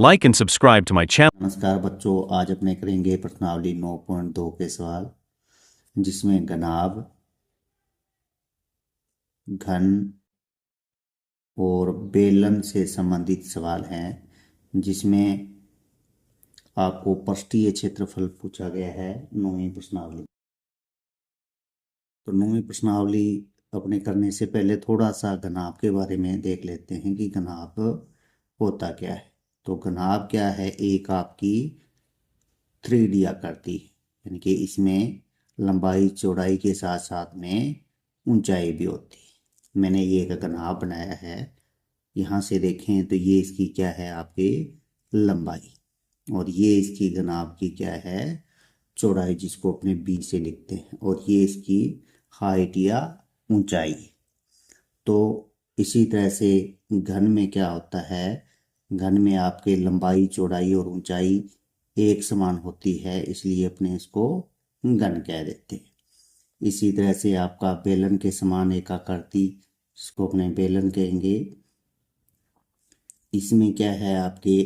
Like and subscribe to my channel. नमस्कार बच्चों, आज अपने करेंगे प्रश्नावली 9.2 के सवाल, जिसमें घनाभ, घन और बेलन से संबंधित सवाल हैं, जिसमें आपको पृष्ठीय क्षेत्रफल पूछा गया है 9वीं प्रश्नावली। तो 9वीं प्रश्नावली अपने करने से पहले थोड़ा सा घनाभ के बारे में देख लेते हैं कि घनाभ होता क्या है। तो घनाभ क्या है? एक आपकी 3D आकृति, यानी कि इसमें लंबाई चौड़ाई के साथ साथ में ऊंचाई भी होती है। मैंने ये एक घनाभ बनाया है, यहाँ से देखें तो ये इसकी क्या है, आपके लंबाई, और ये इसकी घनाभ की क्या है, चौड़ाई, जिसको अपने बी से लिखते हैं, और ये इसकी हाइट या ऊंचाई। तो इसी तरह से घन में क्या होता है, घन में आपके लंबाई चौड़ाई और ऊंचाई एक समान होती है, इसलिए अपने इसको घन कह देते हैं। इसी तरह से आपका बेलन के समान एक आकृति, इसको अपने बेलन कहेंगे। इसमें क्या है, आपके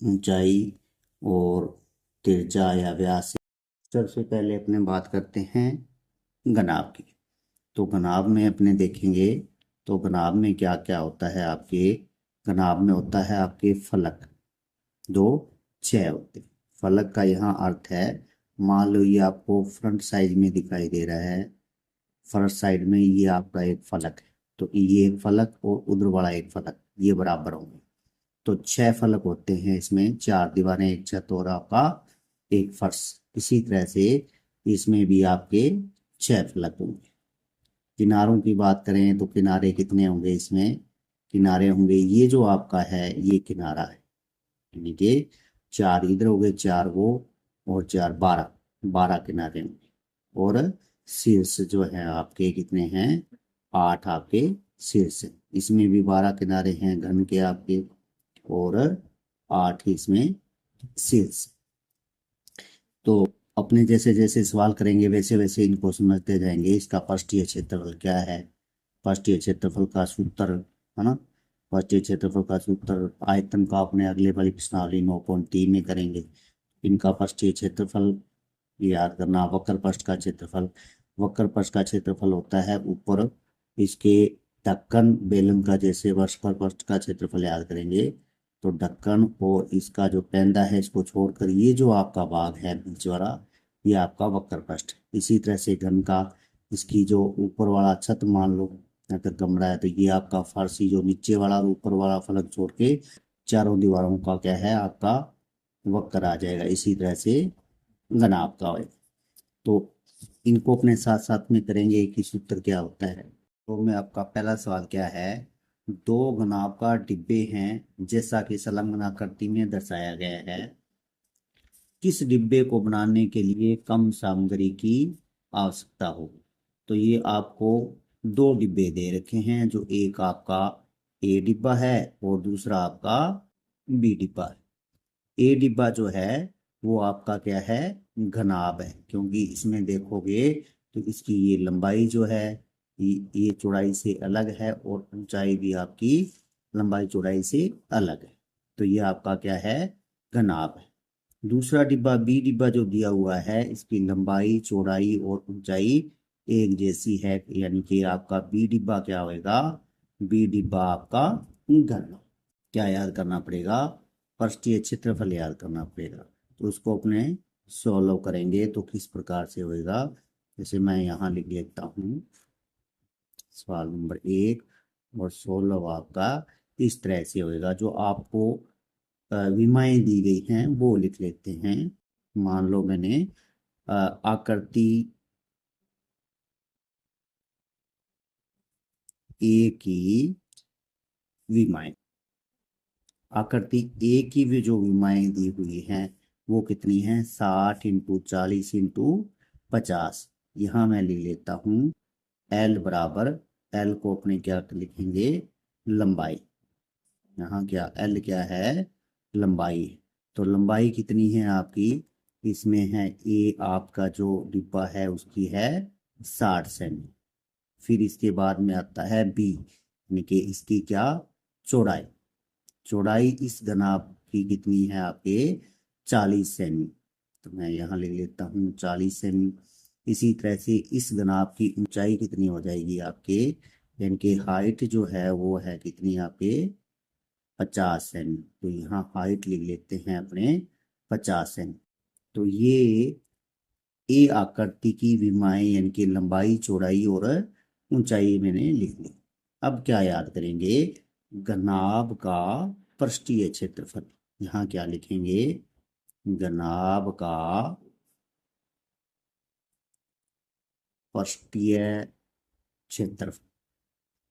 ऊंचाई और तिरछा या व्यास। सबसे पहले अपने बात करते हैं घनाभ की। तो घनाभ में अपने देखेंगे तो घनाभ में क्या क्या होता है, आपके घनाभ में होता है आपके फलक, दो छह होते हैं। फलक का यहाँ अर्थ है, मान लो ये आपको फ्रंट साइड में दिखाई दे रहा है, फर्स्ट साइड में ये आपका एक फलक है, तो ये एक फलक और उधर वाला एक फलक, ये बराबर होंगे। तो 6 फलक होते हैं इसमें, 4 दीवारें, एक छत और आपका एक फर्श। इसी तरह से इसमें भी आपके 6 फलक होंगे। किनारों की बात करें तो किनारे कितने होंगे इसमें, किनारे होंगे, ये जो आपका है ये किनारा है, यानी कि 4 इधर हो गए, 4 वो, और 4 12, 12 किनारे होंगे। और शीर्ष जो है आपके कितने हैं, 8 आपके शीर्ष हैं। इसमें भी 12 किनारे हैं घन के आपके, और 8 इसमें शीर्ष। तो अपने जैसे जैसे सवाल करेंगे वैसे वैसे इनको समझते जाएंगे। इसका पृष्ठीय क्षेत्रफल क्या है, पृष्ठीय क्षेत्रफल का सूत्र है ना, पृष्ठीय क्षेत्रफल का सूत्र आयतन का अपने अगले वाली प्रश्नावली 9.3 में करेंगे। इनका पृष्ठीय क्षेत्रफल याद करना, वक्र पृष्ठ का क्षेत्रफल, वक्र पृष्ठ का क्षेत्रफल होता है ऊपर इसके ढक्कन बेलन का, जैसे वक्र पृष्ठ का क्षेत्रफल याद करेंगे तो ढक्कन और इसका जो पेंदा है इसको छोड़कर ये जो आपका भाग है बीच वाला, ये आपका वक्र पृष्ठ। इसी तरह से घन का, इसकी जो ऊपर वाला छत मान लो अगर कमरा है, तो ये आपका फारसी जो नीचे वाला और ऊपर वाला फलक छोड़ के चारों दीवारों का क्या है, आपका वक्र आ जाएगा। इसी तरह से घन आपका होगा। तो इनको अपने साथ साथ में करेंगे कि सूत्र क्या होता है। तो में आपका पहला सवाल क्या है, दो घनाभ का डिब्बे हैं जैसा कि संलग्न आकृति में दर्शाया गया है, किस डिब्बे को बनाने के लिए कम सामग्री की आवश्यकता होगी। तो ये आपको 2 डिब्बे दे रखे हैं, जो एक आपका ए डिब्बा है और दूसरा आपका बी डिब्बा है। ए डिब्बा जो है वो आपका क्या है, घनाभ है, क्योंकि इसमें देखोगे तो इसकी ये लंबाई जो है ये चौड़ाई से अलग है, और ऊंचाई भी आपकी लंबाई चौड़ाई से अलग है, तो ये आपका क्या है, घनाभ है। दूसरा डिब्बा बी डिब्बा जो दिया हुआ है, इसकी लंबाई चौड़ाई और ऊंचाई एक जैसी है, यानी कि आपका बी डिब्बा क्या होगा, बी डिब्बा आपका घन। क्या याद करना पड़ेगा, पृष्ठीय क्षेत्रफल याद करना पड़ेगा। तो उसको अपने सॉल्व करेंगे तो किस प्रकार से होएगा, जैसे मैं यहाँ लिख लेता हूँ सवाल नंबर 1, और 16 आपका इस तरह से होएगा। जो आपको विमाएं दी गई हैं वो लिख लेते हैं। मान लो मैंने आकृति ए की विमाएं, आकृति ए की भी जो विमाएं दी हुई हैं वो कितनी हैं, 60 × 40 × 50। यहाँ मैं ले लेता हूँ एल बराबर, एल को अपने क्या लिखेंगे, लंबाई। यहाँ क्या एल क्या है, लंबाई। तो लंबाई कितनी है आपकी, इसमें है ए आपका जो डिब्बा है उसकी है 60 सेमी। फिर इसके बाद में आता है बी, यानी कि इसकी क्या, चौड़ाई। चौड़ाई इस घनाभ की कितनी है आपके 40 सेमी। तो मैं यहाँ लिख लेता हूँ 40 सेमी। इसी तरह से इस घनाभ की ऊंचाई कितनी हो जाएगी आपके, यानी कि हाइट जो है वो है कितनी आपके 50 सेमी। तो यहाँ हाइट लिख लेते हैं अपने 50 सेमी। तो ये ए आकृति की विमाएं यानी कि लंबाई चौड़ाई और ऊंचाई मैंने लिख ली। अब क्या याद करेंगे, घनाभ का पृष्ठीय क्षेत्रफल। यहाँ क्या लिखेंगे, घनाभ का पृष्ठीय क्षेत्रफल।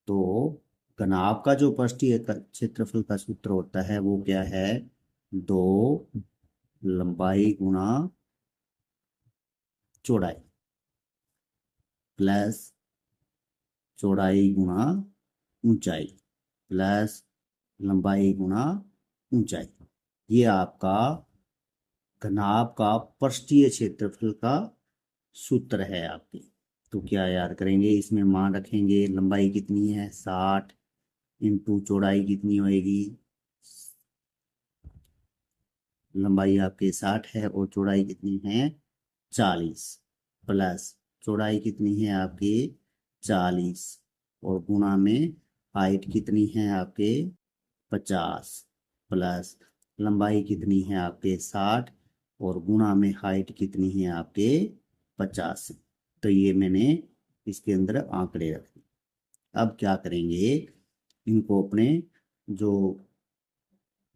तो घनाभ का जो पृष्ठीय क्षेत्रफल का सूत्र होता है वो क्या है, 2 लंबाई गुणा चौड़ाई प्लस चौड़ाई गुणा ऊंचाई प्लस लंबाई गुणा ऊंचाई। ये आपका घनाभ का पृष्ठीय क्षेत्रफल का सूत्र है आपके। तो क्या याद करेंगे, इसमें मान रखेंगे लंबाई कितनी है 60 इंटू चौड़ाई कितनी होएगी, लंबाई आपके 60 है और चौड़ाई कितनी है 40, प्लस चौड़ाई कितनी है आपके 40 और गुणा में हाइट कितनी है आपके 50, प्लस लंबाई कितनी है आपके 60 और गुणा में हाइट कितनी है आपके 50। तो ये मैंने इसके अंदर आंकड़े रखे। अब क्या करेंगे, इनको अपने जो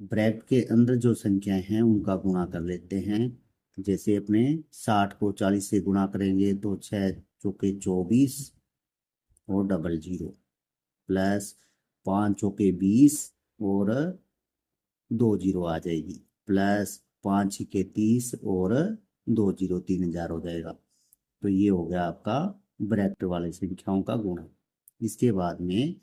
ब्रैकेट के अंदर जो संख्याएं हैं उनका गुणा कर लेते हैं। जैसे अपने 60 को 40 से गुणा करेंगे तो 6 चौके 24 और डबल जीरो, प्लस 5 चौके 20 और 2 जीरो आ जाएगी, प्लस 5 छक्के 30 और 2 जीरो, 3000 हो जाएगा। तो ये हो गया आपका ब्रैकेट वाले संख्याओं का गुणा। इसके बाद में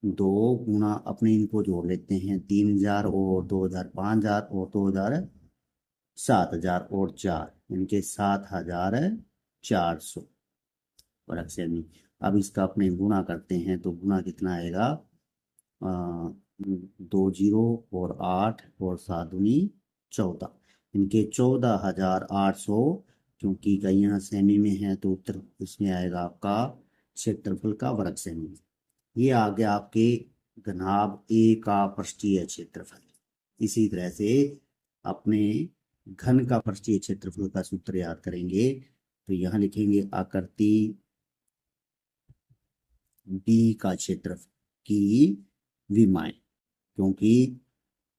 2 गुणा अपने इनको जोड़ लेते हैं, 3000 और 2000, 5000 और 2000, 7000 और 4, इनके 7400 वर्ग सेमी। अब इसका अपने गुणा करते हैं तो गुणा कितना आएगा, 2 जीरो और 8 और 7 दूनी 14, इनके 14800। क्योंकि कहीं यहाँ सेमी में है तो उत्तर इसमें आएगा आपका क्षेत्रफल का वर्ग सेमी। ये आ गया आपके घनाभ ए का पृष्ठीय क्षेत्रफल। इसी तरह से अपने घन का पृष्ठीय क्षेत्रफल का सूत्र याद करेंगे। तो यहाँ लिखेंगे आकृति बी का क्षेत्रफल की विमाएं, क्योंकि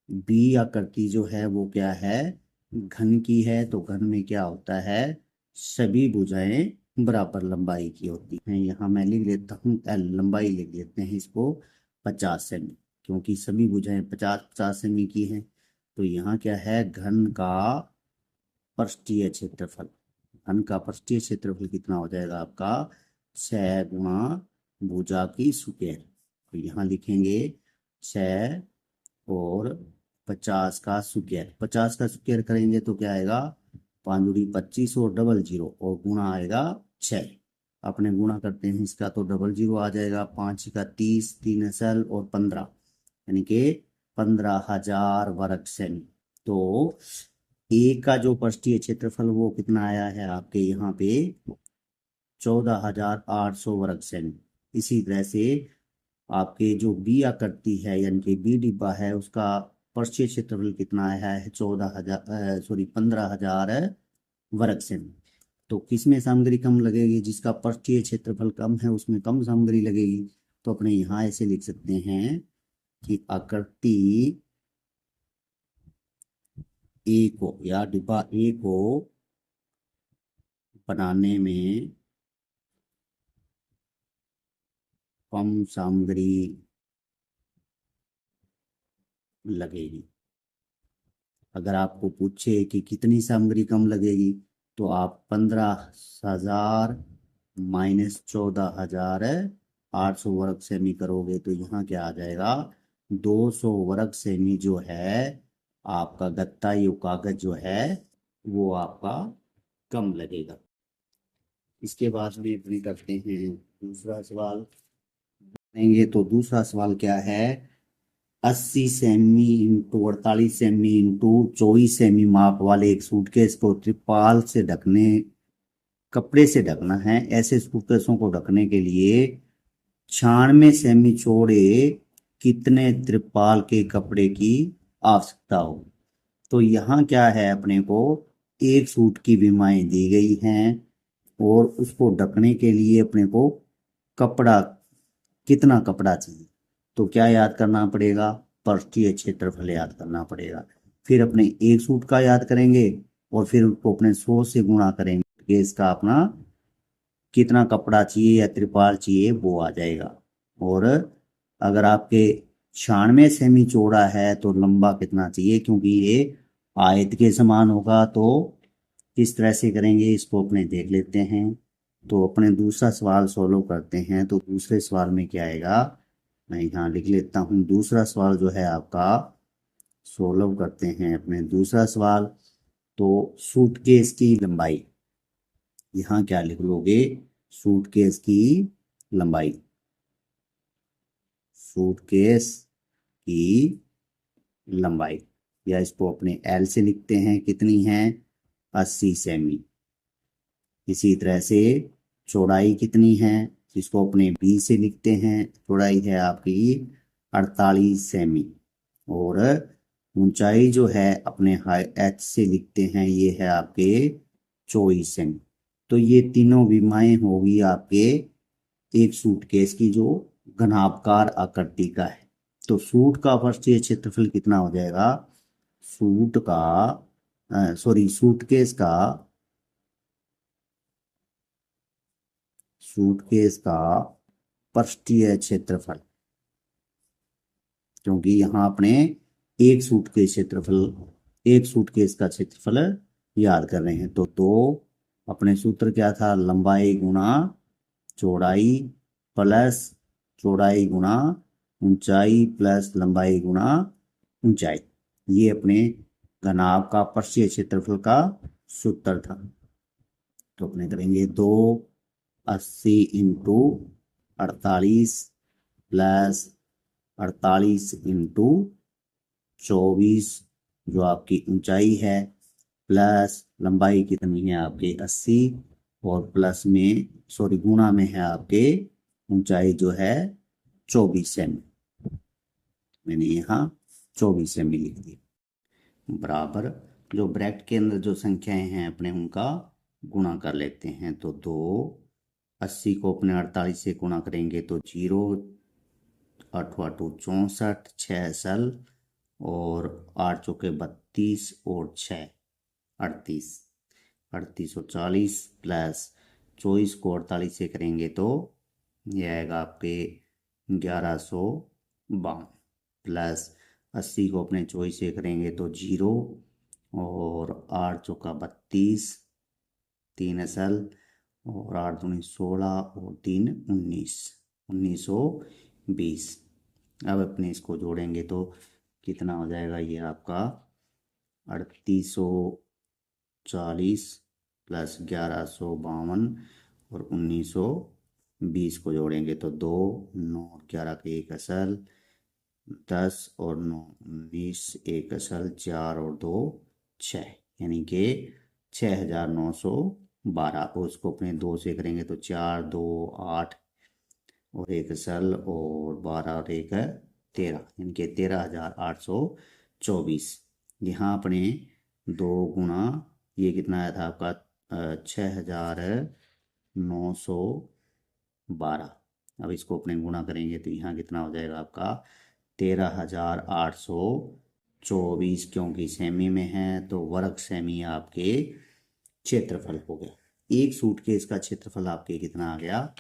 बी आकृति जो है वो क्या है, घन की है। तो घन में क्या होता है, सभी भुजाएं बराबर लंबाई की होती हैं। यहाँ मैं लिख लेता हूँ एल, लंबाई लिख लेते हैं इसको 50 सेमी, क्योंकि सभी भुजाएं 50-50 सेमी की हैं। तो यहाँ क्या है, घन का पृष्ठीय क्षेत्रफल। घन का पृष्ठीय क्षेत्रफल कितना हो जाएगा आपका 6 गुणा भुजा की स्क्वायर। तो यहाँ लिखेंगे 6 और 50 का स्क्वायर, 50 का स्क्वायर करेंगे तो क्या आएगा, 5 दूनी 25 और डबल जीरो और गुणा आएगा 6। अपने गुणा करते हैं इसका तो डबल जीरो आ जाएगा, 5 का 30, 3 असल और 15, यानी कि 15000 वर्ग सेमी। तो ए का जो पृष्ठीय क्षेत्रफल वो कितना आया है आपके यहाँ पे 14800 वर्ग सेमी। इसी तरह से आपके जो बी आकृति है यानी कि बी डिब्बा है उसका पृष्ठीय क्षेत्रफल कितना आया है 15,000 वर्ग सेमी। तो किसमें सामग्री कम लगेगी, जिसका पृष्ठीय क्षेत्रफल कम है उसमें कम सामग्री लगेगी। तो अपने यहाँ ऐसे लिख सकते हैं कि आकृति ए को या डिब्बा ए को बनाने में कम सामग्री लगेगी। अगर आपको पूछे कि कितनी सामग्री कम लगेगी तो आप 15,000 माइनस 14,800 वर्ग सेमी करोगे तो यहाँ क्या आ जाएगा, 200 वर्ग सेमी जो है आपका गत्ता यो कागज जो है वो आपका कम लगेगा। इसके बाद में अपने करते हैं दूसरा सवाल। लेंगे तो दूसरा सवाल क्या है, 80 semi into 48 semi into 24 semi माप वाले एक सूटकेस को त्रिपाल से ढकने, कपड़े से ढकना है। ऐसे सूटकेसों को ढकने के लिए 96 सेमी चौड़े कितने त्रिपाल के कपड़े की आवश्यकता हो। तो यहाँ क्या है, अपने को एक सूट की बीमाएं दी गई हैं और उसको ढकने के लिए अपने को कपड़ा, कितना कपड़ा चाहिए। तो क्या याद करना पड़ेगा, पृष्ठीय क्षेत्रफल याद करना पड़ेगा। फिर अपने एक सूट का याद करेंगे और फिर उसको अपने 100 से गुणा करेंगे कि इसका अपना कितना कपड़ा चाहिए या त्रिपाल चाहिए वो आ जाएगा। और अगर आपके 96 सेमी चौड़ा है तो लंबा कितना चाहिए, क्योंकि ये आयत के समान होगा। तो किस तरह से करेंगे इसको अपने देख लेते हैं। तो अपने दूसरा सवाल सोल्व करते हैं। तो दूसरे सवाल में क्या आएगा, मैं यहाँ लिख लेता हूँ। दूसरा सवाल जो है आपका, सोल्व करते हैं अपने दूसरा सवाल। तो सूटकेस की लंबाई, यहाँ क्या लिख लोगे, सूटकेस की लंबाई, सूटकेस की लंबाई, या इसको अपने एल से लिखते हैं, कितनी है, 80 सेमी। इसी तरह से चौड़ाई कितनी है, इसको अपने बी से लिखते हैं, चौड़ाई है आपकी 48 सेमी। और ऊंचाई जो है अपने हाई एच से लिखते हैं, ये है आपके 24 सेमी। तो ये तीनों विमाएं होगी आपके एक सूटकेस की जो घनाभकार आकृति का है। तो सूट का पृष्ठीय क्षेत्रफल कितना हो जाएगा, सूट का सूटकेस का पृष्ठीय क्षेत्रफल, क्योंकि यहाँ अपने एक सूटकेस का क्षेत्रफल याद कर रहे हैं। तो अपने सूत्र क्या था, लंबाई गुणा चौड़ाई प्लस चौड़ाई गुणा ऊंचाई प्लस लंबाई गुणा ऊंचाई, ये अपने घनाभ का पृष्ठीय क्षेत्रफल का सूत्र था। तो अपने करेंगे 280 इंटू 48 प्लस 48 इंटू 24, जो आपकी ऊंचाई है, प्लस लंबाई कितनी है आपके 80, और प्लस में गुणा में है आपके ऊंचाई जो है 24 सेमी। मैंने यहाँ 24 सेमी लिख दिया, बराबर जो ब्रैकेट के अंदर जो संख्याएं हैं अपने उनका गुणा कर लेते हैं। तो 280 को अपने 48 से गुणा करेंगे तो 0, 8 8 64, 6 सल और 8 चौके 32 और 6 38, 3840 प्लस 24 को 48 से करेंगे तो यह आएगा आपके 1152, प्लस 80 को अपने 24 से करेंगे तो 0 और 8 चौका 32, 3 असल और 8 दूनी 16 और 3 19, 1920। अब अपने इसको जोड़ेंगे तो कितना हो जाएगा, ये आपका 3840 प्लस 1152 और 1920 को जोड़ेंगे तो 2, 9 और 11 का एक असल, 10 और 9 19, एक असल, 4 और 2 6, यानी कि 6912। और उसको अपने 2 से करेंगे तो 4 2 8 और एक असल और 12 और एक 13, यानी कि 13,824। यहाँ अपने 2 गुणा ये कितना आया था आपका 6,912। अब इसको अपने गुणा करेंगे तो यहाँ कितना हो जाएगा आपका 13,824, क्योंकि सेमी में है तो वर्ग सेमी आपके क्षेत्रफल हो गया। एक सूटकेस का क्षेत्रफल आपके कितना आ गया,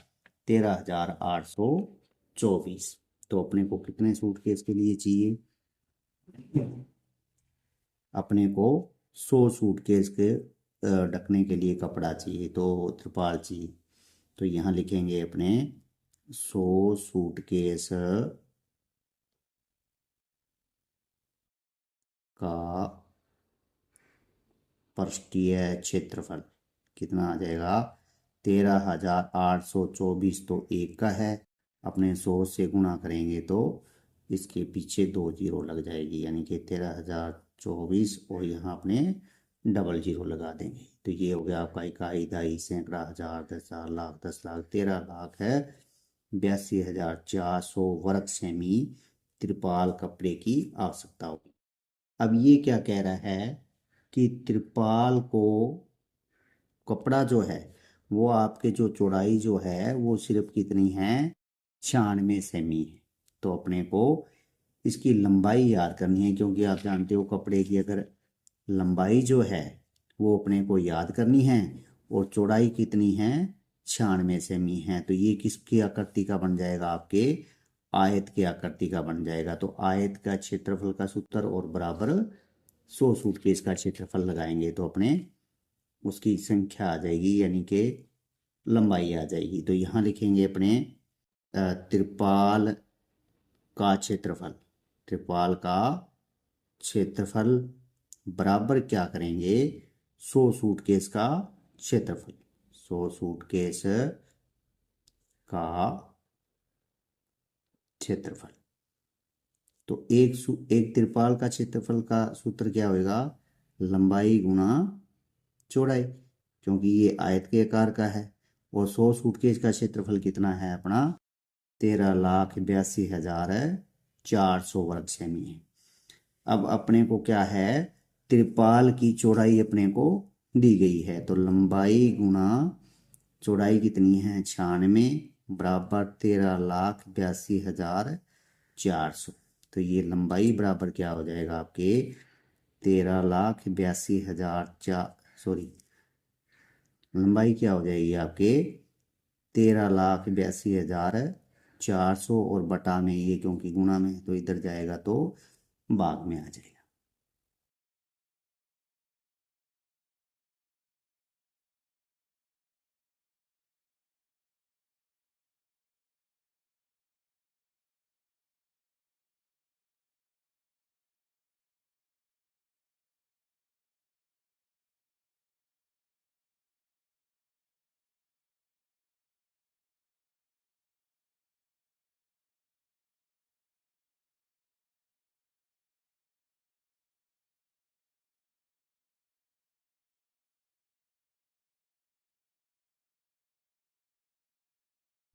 13,824। तो अपने को कितने सूटकेस के लिए चाहिए, अपने को 100 सूटकेस के ढकने के लिए कपड़ा चाहिए, तो त्रिपाल चाहिए। तो यहाँ लिखेंगे अपने 100 सूटकेस का पृष्ठीय क्षेत्रफल कितना आ जाएगा, 13,824। तो एक का है, अपने 100 से गुणा करेंगे तो इसके पीछे 2 जीरो लग जाएगी, यानी कि 13,024, और यहाँ अपने डबल जीरो लगा देंगे। तो ये हो गया आपका इकाई, दहाई, सैकड़ा, हजार, 10,000, लाख, 10 लाख, 13 लाख है 82,400 वर्ग सेमी त्रिपाल कपड़े की आवश्यकता होगी। अब ये क्या कह रहा है कि त्रिपाल को कपड़ा जो है वो आपके जो चौड़ाई जो है वो सिर्फ कितनी है, 96 सेमी है। तो अपने को इसकी लंबाई याद करनी है, क्योंकि आप जानते हो कपड़े की अगर लंबाई जो है वो अपने को याद करनी है, और चौड़ाई कितनी है, 96 सेमी है। तो ये किसकी आकृति का बन जाएगा, आपके आयत की आकृति का बन जाएगा। तो आयत का क्षेत्रफल का सूत्र और बराबर 100 सूटकेस का क्षेत्रफल लगाएंगे तो अपने उसकी संख्या आ जाएगी, यानी कि लंबाई आ जाएगी। तो यहाँ लिखेंगे अपने त्रिपाल का क्षेत्रफल, त्रिपाल का क्षेत्रफल बराबर क्या करेंगे, 100 सूटकेस का क्षेत्रफल, 100 सूटकेस का क्षेत्रफल। तो एक त्रिपाल का क्षेत्रफल का सूत्र क्या होगा, लंबाई गुणा चौड़ाई, क्योंकि ये आयत के आकार का है। और 100 सूटकेस का क्षेत्रफल कितना है अपना, 13,82,400 वर्ग सेमी है। अब अपने को क्या है, त्रिपाल की चौड़ाई अपने को दी गई है, तो लंबाई गुणा चौड़ाई कितनी है, 96 बराबर 13,82,400। तो ये लंबाई बराबर क्या हो जाएगा आपके 13,82,000, सॉरी लंबाई क्या हो जाएगी आपके 13,82,400, और बटा में ये क्योंकि गुणा में तो इधर जाएगा तो भाग में आ जाएगा।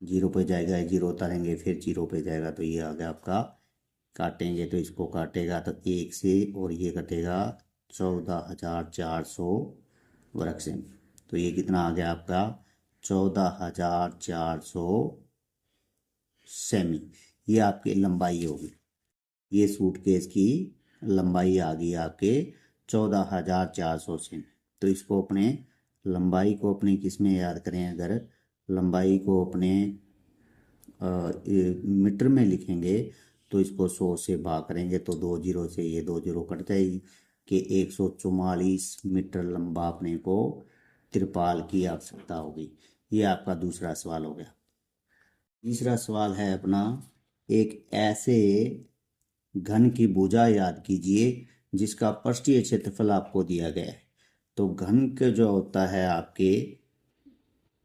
जीरो पे जाएगा, जीरो उतारेंगे, फिर जीरो पे जाएगा, तो ये आ गया आपका, काटेंगे तो इसको काटेगा तो 1 से, और ये कटेगा 14,400 वर्ग सेमी। तो ये कितना आ गया आपका 14,400 सेमी। ये आपकी लंबाई होगी, ये सूटकेस की लंबाई आ गई आपके 14,400 सेमी। तो इसको अपने लंबाई को अपने किस में याद करें, अगर लंबाई को अपने मीटर में लिखेंगे तो इसको 100 से भाग करेंगे तो 2 जीरो से ये 2 जीरो कट जाएगी, कि 144 मीटर लंबा अपने को त्रिपाल की आवश्यकता होगी। ये आपका दूसरा सवाल हो गया। तीसरा सवाल है अपना, एक ऐसे घन की भुजा याद कीजिए जिसका पृष्ठीय क्षेत्रफल आपको दिया गया है। तो घन के जो होता है आपके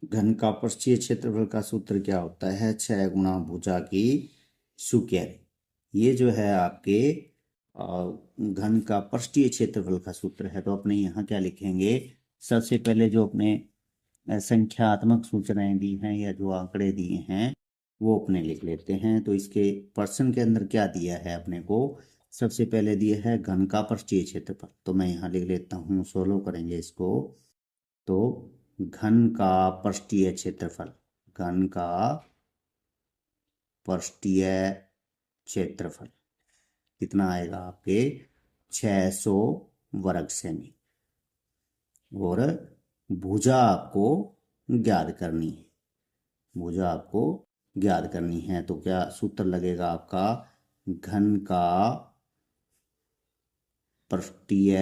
घन का पृष्ठीय क्षेत्रफल का सूत्र क्या होता है, 6 गुणा भुजा की स्क्वायर। ये जो है आपके घन का पृष्ठीय क्षेत्रफल का सूत्र है। तो अपने यहाँ क्या लिखेंगे, सबसे पहले जो अपने संख्यात्मक सूचनाएं दी हैं या जो आंकड़े दिए हैं वो अपने लिख लेते हैं। तो इसके प्रश्न के अंदर क्या दिया है अपने को, सबसे पहले दिया है घन का पृष्ठीय क्षेत्रफल। तो मैं यहाँ लिख लेता हूँ, सोल्व करेंगे इसको। तो घन का पृष्ठीय क्षेत्रफल, घन का पृष्ठीय क्षेत्रफल कितना आएगा आपके 600 वर्ग सेमी। और भुजा आपको ज्ञात करनी है, भुजा आपको ज्ञात करनी है। तो क्या सूत्र लगेगा आपका, घन का पृष्ठीय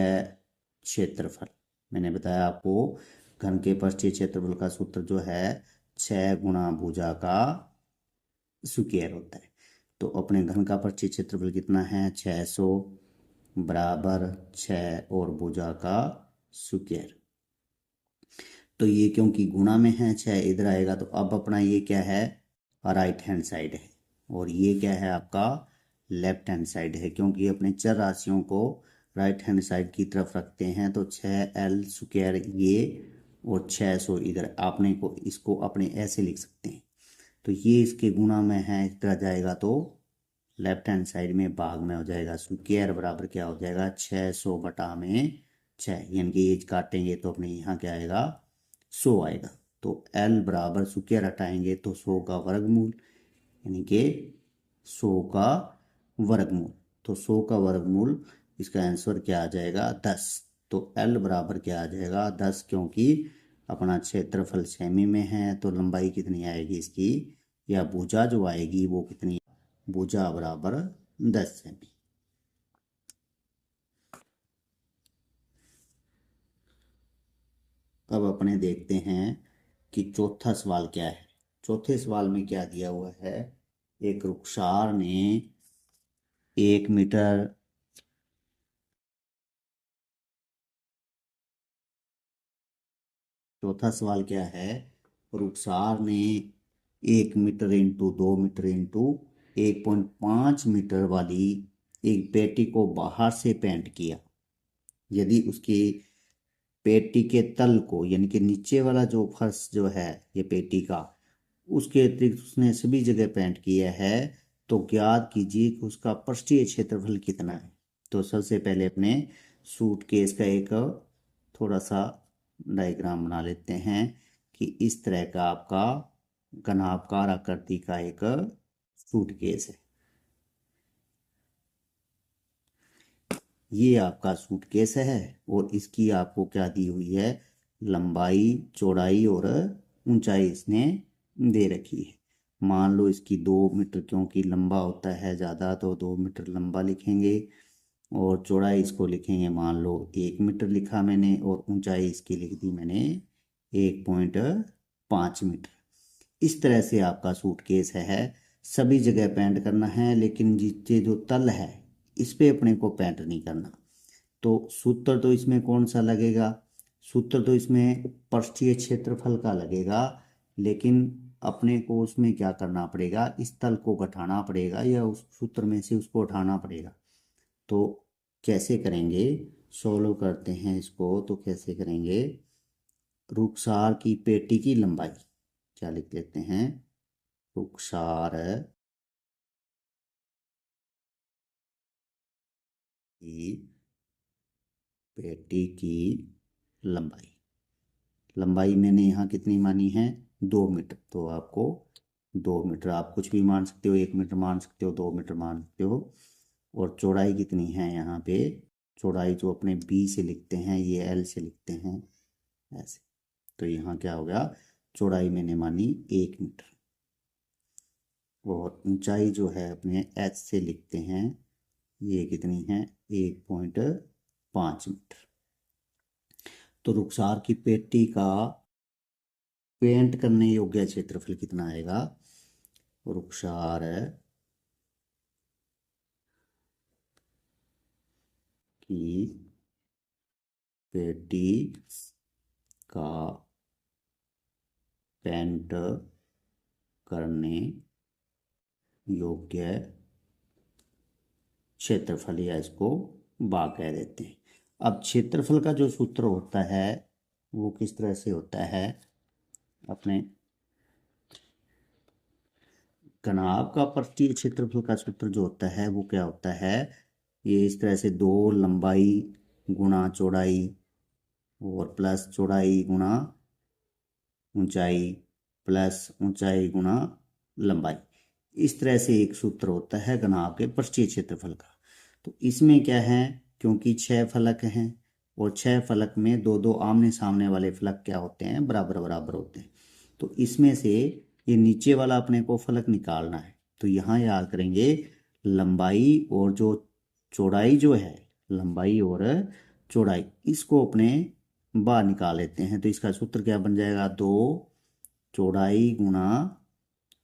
क्षेत्रफल। मैंने बताया आपको घन के पृष्ठीय क्षेत्रफल का सूत्र जो है 6 गुणा भुजा का स्क्वायर होता है। तो अपने घन का पृष्ठीय क्षेत्रफल कितना है, 600 बराबर 6 और भुजा का स्क्वायर। तो ये क्योंकि गुणा में है 6 इधर आएगा, तो अब अपना ये क्या है, राइट हैंड साइड है, और ये क्या है आपका लेफ्ट हैंड साइड है, क्योंकि अपने चर राशियों को राइट हैंड साइड की तरफ रखते हैं। तो 6l² ये और 600 इधर, आपने को इसको अपने ऐसे लिख सकते हैं। तो ये इसके गुणा में है, इस तरह जाएगा तो लेफ्ट हैंड साइड में भाग में हो जाएगा। स्क्वायर बराबर क्या हो जाएगा, 600 बटा में 6, यानी कि ये काटेंगे तो अपने यहाँ क्या आएगा, 100 आएगा। तो l बराबर स्क्वायर हटाएंगे तो 100 का वर्गमूल, यानी कि 100 का वर्गमूल। तो 100 का वर्गमूल, इसका आंसर क्या आ जाएगा, 10। तो l बराबर क्या आ जाएगा, 10, क्योंकि अपना क्षेत्रफल सेमी में है। तो लंबाई कितनी आएगी इसकी, या भुजा जो आएगी वो कितनी, भुजा बराबर 10 सेमी। अब अपने देखते हैं कि चौथा सवाल क्या है। चौथे सवाल में क्या दिया हुआ है, एक रुखसार ने 1 मीटर चौथा सवाल क्या है, रुखसार ने 1 metre into 2 metre into 1.5 metre वाली एक पेटी को बाहर से पेंट किया। यदि उसकी पेटी के तल को, यानी कि नीचे वाला जो फर्श जो है ये पेटी का, उसके अतिरिक्त उसने सभी जगह पेंट किया है, तो ज्ञात कीजिए कि उसका पृष्ठीय क्षेत्रफल कितना है। तो सबसे पहले अपने सूटकेस का एक थोड़ा सा डायग्राम बना लेते हैं कि इस तरह का आपका घनाभकार आकृति का एक सूटकेस है। ये आपका सूटकेस है और इसकी आपको क्या दी हुई है, लंबाई, चौड़ाई और ऊंचाई इसने दे रखी है। मान लो इसकी 2 मीटर, क्योंकि लंबा होता है ज़्यादा तो 2 मीटर लंबा लिखेंगे, और चौड़ाई इसको लिखेंगे, मान लो 1 मीटर लिखा मैंने, और ऊंचाई इसकी लिख दी मैंने 1.5 मीटर। इस तरह से आपका सूटकेस है। सभी जगह पेंट करना है, लेकिन नीचे जो तल है इस पे अपने को पेंट नहीं करना। तो सूत्र तो इसमें कौन सा लगेगा, सूत्र तो इसमें पृष्ठीय क्षेत्रफल का लगेगा, लेकिन अपने को उसमें क्या करना पड़ेगा, इस तल को घटाना पड़ेगा या उस सूत्र में से उसको उठाना पड़ेगा। तो कैसे करेंगे, सोल्व करते हैं इसको। तो कैसे करेंगे, रुखसार की पेटी की लंबाई क्या लिख लेते हैं, रुखसार की पेटी की लंबाई, लंबाई मैंने यहाँ कितनी मानी है, 2 मीटर। तो आपको 2 मीटर, आप कुछ भी मान सकते हो, 1 मीटर मान सकते हो, 2 मीटर मान सकते हो। और चौड़ाई कितनी है, यहाँ पे चौड़ाई जो अपने बी से लिखते हैं ये एल से लिखते हैं ऐसे। तो यहाँ क्या हो गया, चौड़ाई मैंने मानी 1 मीटर, और ऊंचाई जो है अपने एच से लिखते हैं, ये कितनी है, 1.5 मीटर। तो रुखसार की पेटी का पेंट करने योग्य क्षेत्रफल कितना आएगा, रुखसार की पेटी का पेंट करने योग्य क्षेत्रफल, या इसको भाग कह देते हैं। अब क्षेत्रफल का जो सूत्र होता है वो किस तरह से होता है, अपने घनाभ का पृष्ठीय क्षेत्रफल का सूत्र जो होता है वो क्या होता है, ये इस तरह से 2 लंबाई गुणा चौड़ाई और प्लस चौड़ाई गुणा ऊंचाई प्लस ऊंचाई गुणा लंबाई, इस तरह से एक सूत्र होता है घनाभ के पृष्ठीय क्षेत्रफल का। तो इसमें क्या है, क्योंकि 6 फलक हैं और 6 फलक में 2-2 आमने सामने वाले फलक क्या होते हैं, बराबर बराबर होते हैं। तो इसमें से ये नीचे वाला अपने को फलक निकालना है। तो यहाँ याद करेंगे लंबाई और जो चौड़ाई जो है, लंबाई और चौड़ाई, इसको अपने बाहर निकाल लेते हैं। तो इसका सूत्र क्या बन जाएगा, 2 चौड़ाई गुणा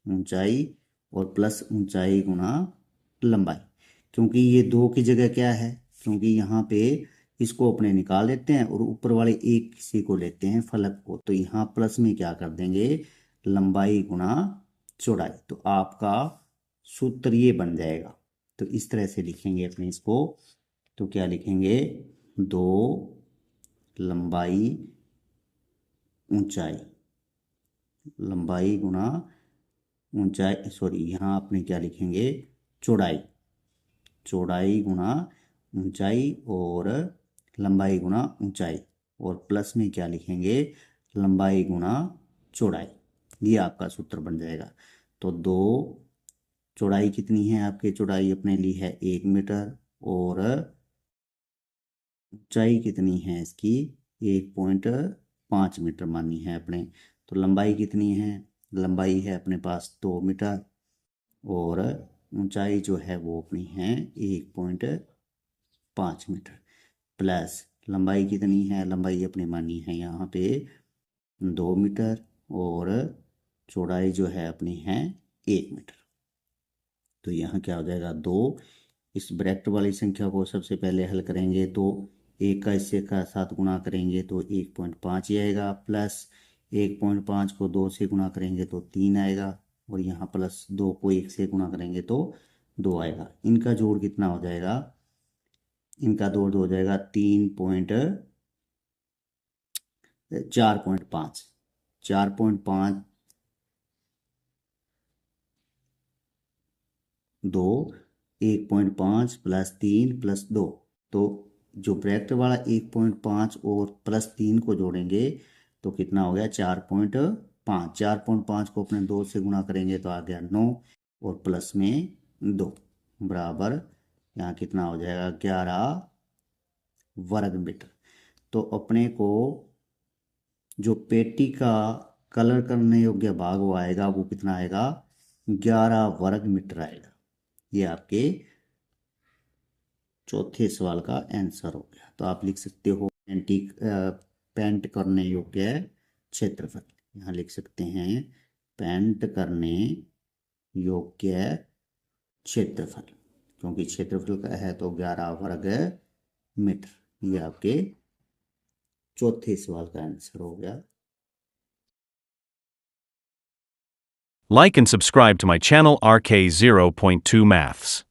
ऊंचाई और प्लस ऊंचाई गुणा लंबाई। क्योंकि ये 2 की जगह क्या है, क्योंकि यहाँ पे इसको अपने निकाल लेते हैं और ऊपर वाले एक किसी को लेते हैं फलक को, तो यहाँ प्लस में क्या कर देंगे, लंबाई गुणा चौड़ाई। तो आपका सूत्र ये बन जाएगा। तो इस तरह से लिखेंगे अपने इसको। तो क्या लिखेंगे, 2 लंबाई ऊंचाई, लंबाई गुना ऊंचाई, सॉरी यहाँ अपने क्या लिखेंगे, चौड़ाई, चौड़ाई गुना ऊंचाई और लंबाई गुना ऊंचाई, और प्लस में क्या लिखेंगे, लंबाई गुना चौड़ाई। ये आपका सूत्र बन जाएगा। तो 2 चौड़ाई कितनी है आपके, चौड़ाई अपने ली है 1 मीटर, और ऊंचाई कितनी है इसकी 1.5 मीटर मानी है अपने। तो लंबाई कितनी है, लंबाई है अपने पास 2 मीटर, और ऊंचाई जो है वो अपनी है 1.5 मीटर, प्लस लंबाई कितनी है, लंबाई अपनी मानी है यहाँ पे 2 मीटर, और चौड़ाई जो है अपनी है 1 मीटर। तो यहाँ क्या हो जाएगा, 2, इस ब्रैकेट वाली संख्या को सबसे पहले हल करेंगे तो 1 का इससे का साथ गुणा करेंगे तो 1.5 ही आएगा, प्लस 1.5 को 2 से गुणा करेंगे तो 3 आएगा, और यहाँ प्लस 2 को 1 से गुणा करेंगे तो 2 आएगा। इनका जोड़ कितना हो जाएगा, इनका जोड़ हो जाएगा 4.5, 2, 1.5 प्लस 3 प्लस 2, तो जो ब्रैकेट वाला 1.5 और प्लस 3 को जोड़ेंगे तो कितना हो गया 4.5, 4.5 को अपने 2 से गुणा करेंगे तो आ गया 9, और प्लस में 2 बराबर यहाँ कितना हो जाएगा 11 वर्ग मीटर। तो अपने को जो पेटी का कलर करने योग्य भाग वो आएगा, वो कितना आएगा 11 वर्ग मीटर आएगा। ये आपके चौथे सवाल का आंसर हो गया। तो आप लिख सकते हो पेंट करने योग्य क्षेत्रफल, यहाँ लिख सकते हैं पेंट करने योग्य क्षेत्रफल, क्योंकि क्षेत्रफल का है तो 11 वर्ग मीटर। ये आपके चौथे सवाल का आंसर हो गया। Like and subscribe to my channel RK0.2 Maths.